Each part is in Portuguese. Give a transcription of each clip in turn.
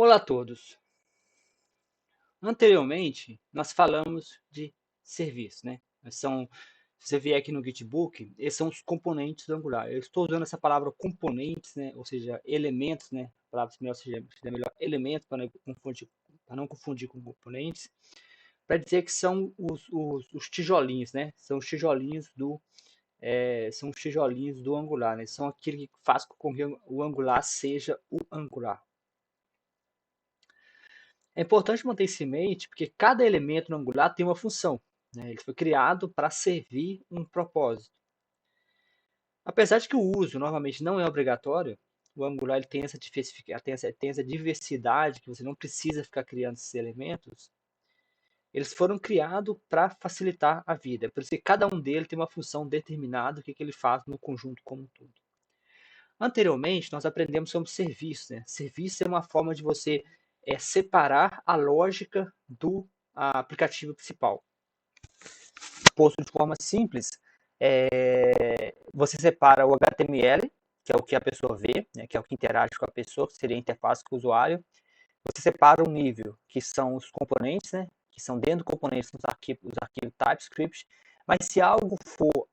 Olá a todos. Anteriormente, nós falamos de serviço, né? Se você vier aqui no Gitbook, esses são os componentes do Angular. Eu estou usando essa palavra componentes, né? Ou seja, elementos, né? A palavra seja melhor elementos para não confundir com componentes, para dizer que são os tijolinhos, né? São os tijolinhos do Angular, né? São aquilo que faz com que o Angular seja o Angular. É importante manter isso em mente porque cada elemento no Angular tem uma função, né? Ele foi criado para servir um propósito. Apesar de que o uso normalmente não é obrigatório, o Angular ele tem essa diversidade que você não precisa ficar criando esses elementos. Eles foram criados para facilitar a vida. Por isso que cada um deles tem uma função determinada, o que ele faz no conjunto como um todo. Anteriormente, nós aprendemos sobre serviço, né? Serviço é uma forma de você separar a lógica do aplicativo principal. Posto de forma simples, você separa o HTML, que é o que a pessoa vê, né, que é o que interage com a pessoa, que seria a interface com o usuário. Você separa o nível, que são os componentes, né, que são dentro do componente os arquivos TypeScript. Mas se algo for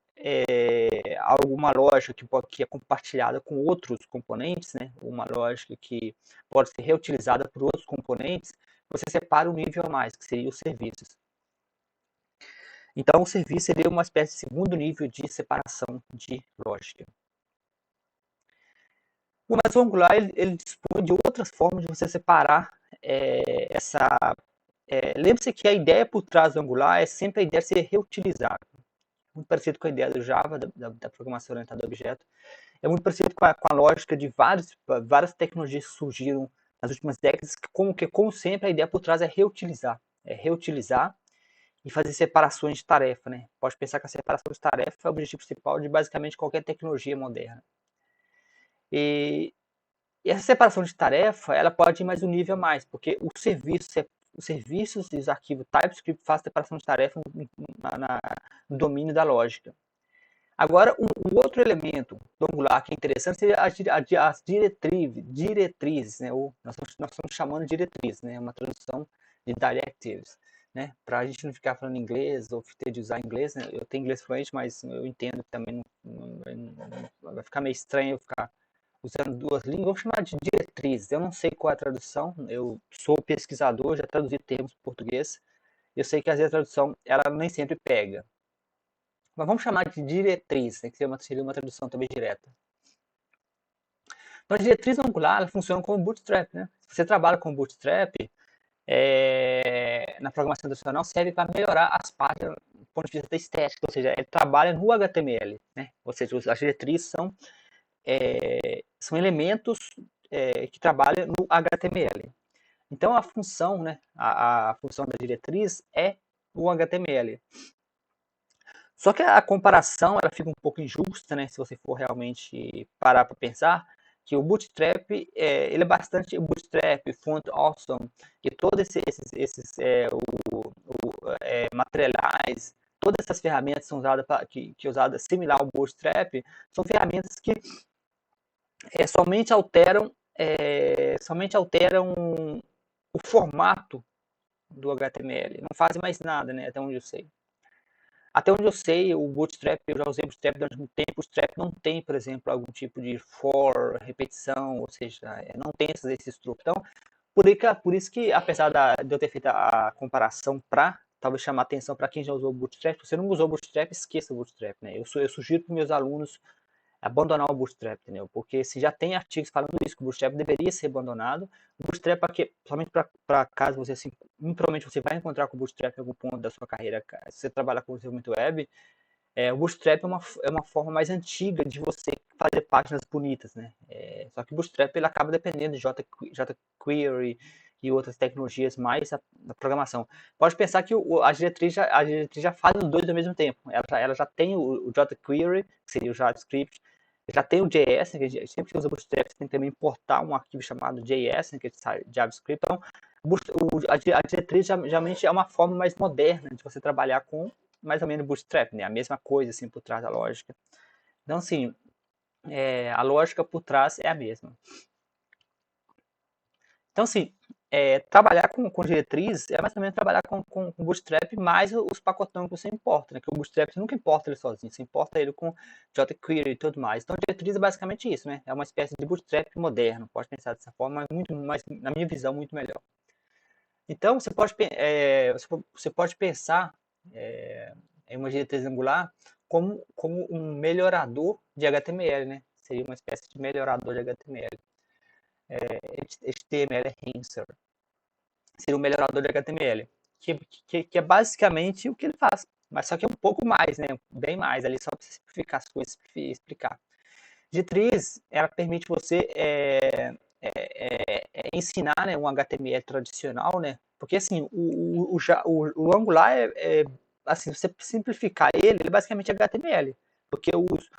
alguma lógica que é compartilhada com outros componentes, né, uma lógica que pode ser reutilizada por outros componentes, você separa o nível a mais, que seria os serviços. Então, o serviço seria uma espécie de segundo nível de separação de lógica. Mas o Angular ele dispõe de outras formas de você separar essa. Lembre-se que a ideia por trás do Angular é sempre a ideia de ser reutilizado. Muito parecido com a ideia do Java, da programação orientada a objeto. É muito parecido com a lógica de várias tecnologias que surgiram nas últimas décadas, como sempre, a ideia por trás é reutilizar. É reutilizar e fazer separações de tarefa, né? Pode pensar que a separação de tarefa é o objetivo principal de basicamente qualquer tecnologia moderna. E essa separação de tarefa, ela pode ir mais um nível a mais, porque os serviços e os arquivos TypeScript fazem separação de tarefa no domínio da lógica. Agora, um outro elemento do Angular que é interessante seria as diretrizes, né? Ou nós estamos chamando de diretrizes, né? Uma tradução de directives, né? Para a gente não ficar falando inglês ou ter de usar inglês, né? Eu tenho inglês fluente, mas eu entendo que também vai ficar meio estranho eu ficar usando duas línguas. Vamos chamar de diretrizes. Eu não sei qual é a tradução, eu sou pesquisador, já traduzi termos em português. Eu sei que às vezes a tradução ela nem sempre pega. Mas vamos chamar de diretriz, né, que seria uma tradução também direta. Então, a diretriz Angular ela funciona como Bootstrap. Né? Se você trabalha com Bootstrap, na programação tradicional, serve para melhorar as páginas do ponto de vista da estética, ou seja, ele trabalha no HTML. Né? Ou seja, as diretrizes são elementos que trabalham no HTML. Então, a função, né, a função da diretriz é o HTML. Só que a comparação ela fica um pouco injusta, né? Se você for realmente parar para pensar que o Bootstrap ele é bastante Bootstrap, Font Awesome, que todos esses materiais, todas essas ferramentas são usadas que usadas similar ao Bootstrap, são ferramentas que somente alteram o formato do HTML, não fazem mais nada, né? Até onde eu sei. Até onde eu sei, o Bootstrap, eu já usei o Bootstrap durante muito tempo, o Bootstrap não tem, por exemplo, algum tipo de for, repetição, ou seja, não tem esses truques. Então, por isso que, apesar de eu ter feito a comparação para talvez chamar atenção para quem já usou o Bootstrap, se você não usou o Bootstrap, esqueça o Bootstrap, né? Eu sugiro para meus alunos abandonar o Bootstrap, entendeu? Porque se já tem artigos falando isso, que o Bootstrap deveria ser abandonado, o Bootstrap, somente para caso você, assim, provavelmente você vai encontrar com o Bootstrap em algum ponto da sua carreira, se você trabalhar com desenvolvimento web, o Bootstrap é uma forma mais antiga de você fazer páginas bonitas, né? Só que o Bootstrap ele acaba dependendo de jQuery e outras tecnologias mais da programação. Pode pensar que a diretriz já faz os dois ao mesmo tempo. Ela já tem o jQuery, que seria o JavaScript, já tem o JS, né, que sempre que usa o Bootstrap, você tem que também importar um arquivo chamado JS, né, que é JavaScript. Então, a diretriz geralmente é uma forma mais moderna de você trabalhar com mais ou menos Bootstrap, né? A mesma coisa assim por trás da lógica. Então, assim, a lógica por trás é a mesma. Então, assim, trabalhar com diretriz é mais ou menos trabalhar com Bootstrap mais os pacotão que você importa, né? Que o Bootstrap você nunca importa ele sozinho, você importa ele com jQuery e tudo mais. Então, diretriz é basicamente isso, né? É uma espécie de Bootstrap moderno, pode pensar dessa forma, mas muito mais, na minha visão, muito melhor. Então, você pode pensar em uma diretriz Angular como um melhorador de HTML, né? Seria uma espécie de melhorador de HTML. HTML Enhancer. Seria um melhorador de HTML. Que é basicamente o que ele faz. Mas só que é um pouco mais, né? Bem mais ali, só para simplificar as coisas e explicar. Diretriz, ela permite você ensinar, né, um HTML tradicional, né? Porque assim, o Angular assim, você simplificar ele basicamente é HTML, porque os,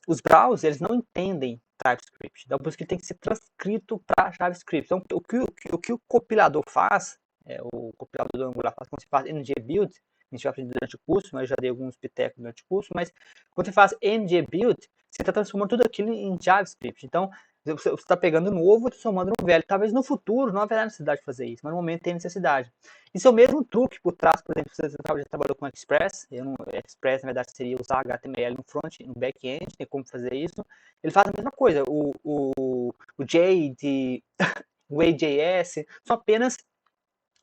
os browsers eles não entendem TypeScript, então por isso que tem que ser transcrito para JavaScript. Então o que o compilador faz, o compilador do Angular faz quando você faz ngbuild, a gente vai aprender durante o curso, mas eu já dei alguns pitecos durante o curso, mas quando você faz ngbuild, você está transformando tudo aquilo em JavaScript. Então, você está pegando novo e transformando no velho. Talvez no futuro não haverá necessidade de fazer isso, mas no momento tem necessidade. Isso é o mesmo truque por trás, por exemplo, você já trabalhou com Express, Express na verdade seria usar HTML no front, no back-end, tem como fazer isso. Ele faz a mesma coisa, o Jade, o AJS, são apenas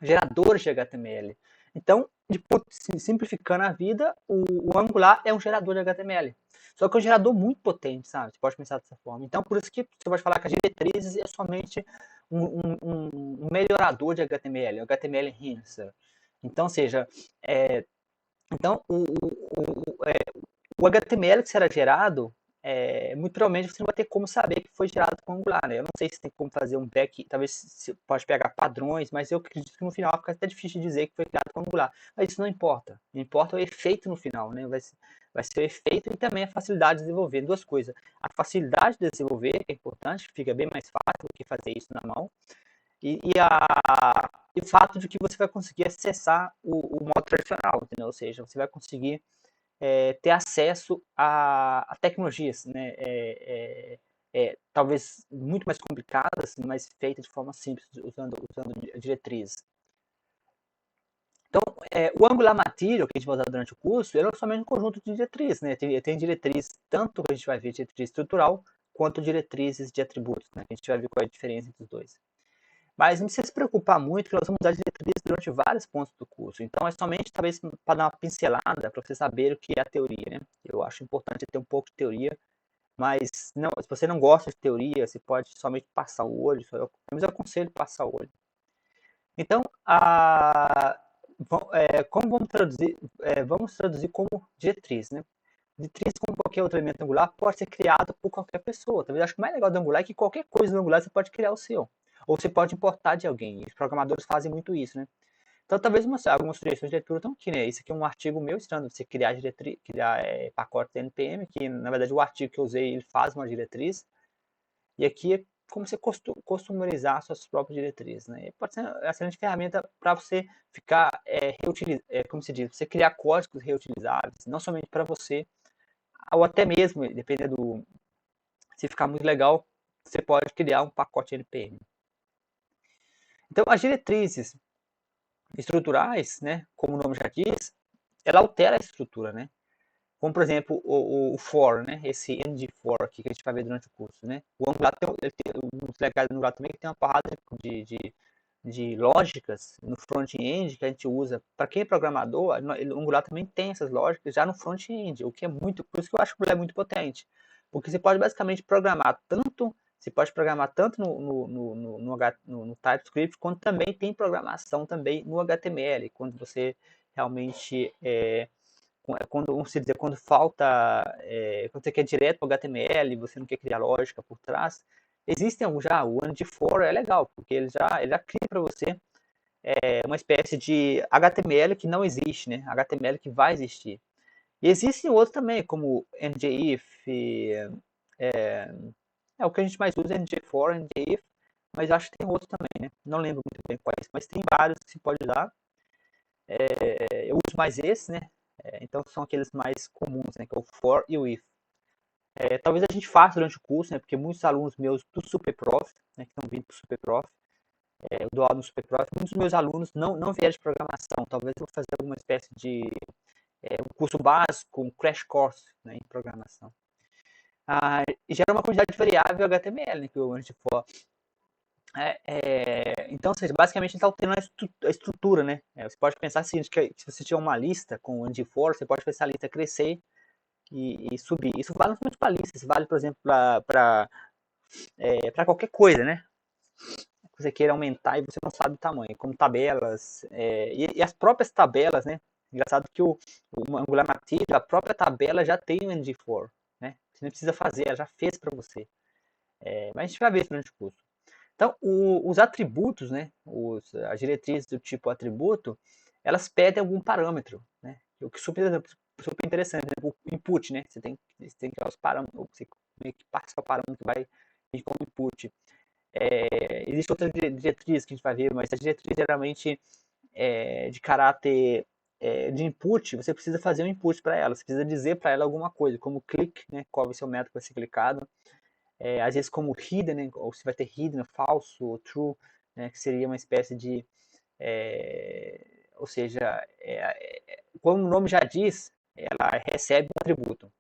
geradores de HTML. Então, simplificando a vida, o Angular é um gerador de HTML. Só que é um gerador muito potente, sabe? Você pode pensar dessa forma. Então, por isso que você pode falar que as diretrizes é somente um melhorador de HTML, o HTML enhancer. Então, ou seja, então o HTML que será gerado, muito provavelmente você não vai ter como saber que foi gerado com Angular, né? Eu não sei se tem como fazer um back, talvez você pode pegar padrões, mas eu acredito que no final fica até difícil de dizer que foi criado com Angular. Mas isso não importa. Importa o efeito no final, né? Vai ser o efeito e também a facilidade de desenvolver. Duas coisas. A facilidade de desenvolver é importante, fica bem mais fácil do que fazer isso na mão. E o fato de que você vai conseguir acessar o modo tradicional, entendeu? Ou seja, você vai conseguir ter acesso a tecnologias, né? Talvez muito mais complicadas, mas feitas de forma simples, usando diretrizes. Então, o Angular Material, que a gente vai usar durante o curso, ele é somente um conjunto de diretrizes, né? Tem diretriz, tanto que a gente vai ver diretriz estrutural, quanto diretrizes de atributos, né? A gente vai ver qual é a diferença entre os dois. Mas não precisa se preocupar muito, que nós vamos usar diretrizes durante vários pontos do curso. Então, é somente, talvez, para dar uma pincelada, para você saber o que é a teoria, né? Eu acho importante ter um pouco de teoria, mas não, se você não gosta de teoria, você pode somente passar o olho, eu aconselho passar o olho. Então, como vamos traduzir? Vamos traduzir como diretriz, né? Diretriz, como qualquer outro elemento angular, pode ser criado por qualquer pessoa. Talvez acho que o mais legal do Angular é que qualquer coisa do Angular você pode criar o seu. Ou você pode importar de alguém. Os programadores fazem muito isso, né? Então, talvez algumas sugestões de leitura estão aqui, né? Esse aqui é um artigo meu ensinando você criar pacotes NPM, que na verdade o artigo que eu usei ele faz uma diretriz. E aqui é como você customizar suas próprias diretrizes, né? E pode ser uma excelente ferramenta para você ficar como se diz, você criar códigos reutilizáveis, não somente para você, ou até mesmo, dependendo se ficar muito legal, você pode criar um pacote NPM. Então, as diretrizes estruturais, né, como o nome já diz, ela altera a estrutura, né? Como, por exemplo, o for, né? Esse end for aqui que a gente vai ver durante o curso, né? O Angular os legais do Angular também que tem uma porrada de lógicas no front-end que a gente usa. Para quem é programador, o Angular também tem essas lógicas já no front-end, o que é muito, por isso que eu acho que o Angular é muito potente. Porque você pode basicamente programar tanto, você pode programar tanto no TypeScript, quanto também tem programação também no HTML, quando você realmente quando, vamos dizer, quando falta, quando você quer direto para o HTML, você não quer criar lógica por trás, existem já, o and4 é legal, porque ele já cria para você uma espécie de HTML que não existe, né? HTML que vai existir. E existem outros também, como NGIF, o que a gente mais usa é NG4, NGIF, mas acho que tem outros também, né? Não lembro muito bem quais, mas tem vários que se pode usar. Eu uso mais esse, né? Então são aqueles mais comuns, né? Que é o for e o if. Talvez a gente faça durante o curso, né? Porque muitos alunos meus do SuperProf, né, que estão vindo para o SuperProf, eu dou aula no SuperProf, muitos dos meus alunos não vieram de programação. Talvez eu vou fazer alguma espécie de um curso básico, um crash course, né, em programação. E gera uma quantidade variável HTML, né, que o Antifor. Então, ou seja, basicamente ele está alterando a estrutura, né? Você pode pensar assim, que se você tiver uma lista com o Antifor, você pode fazer a lista crescer e subir. Isso vale não somente para listas, vale, por exemplo, para qualquer coisa, né? Que você queira aumentar e você não sabe o tamanho, como tabelas, e as próprias tabelas, né? Engraçado que o Angular Material, a própria tabela já tem o NG4, né? Você não precisa fazer, ela já fez para você. Mas a gente vai ver isso durante o curso. Então, os atributos, né? As diretrizes do tipo atributo, elas pedem algum parâmetro, né? O que super interessante, né? O input, né? Você tem que criar os parâmetros, você meio que passa o parâmetro que vai vir como input. Existe outra diretriz que a gente vai ver, mas a diretriz geralmente de caráter de input, você precisa fazer um input para ela, você precisa dizer para ela alguma coisa, como click, né, qual vai ser o método que vai ser clicado, às vezes como hidden, né, ou se vai ter hidden, falso, ou true, né, que seria uma espécie de, ou seja, como o nome já diz, ela recebe um atributo.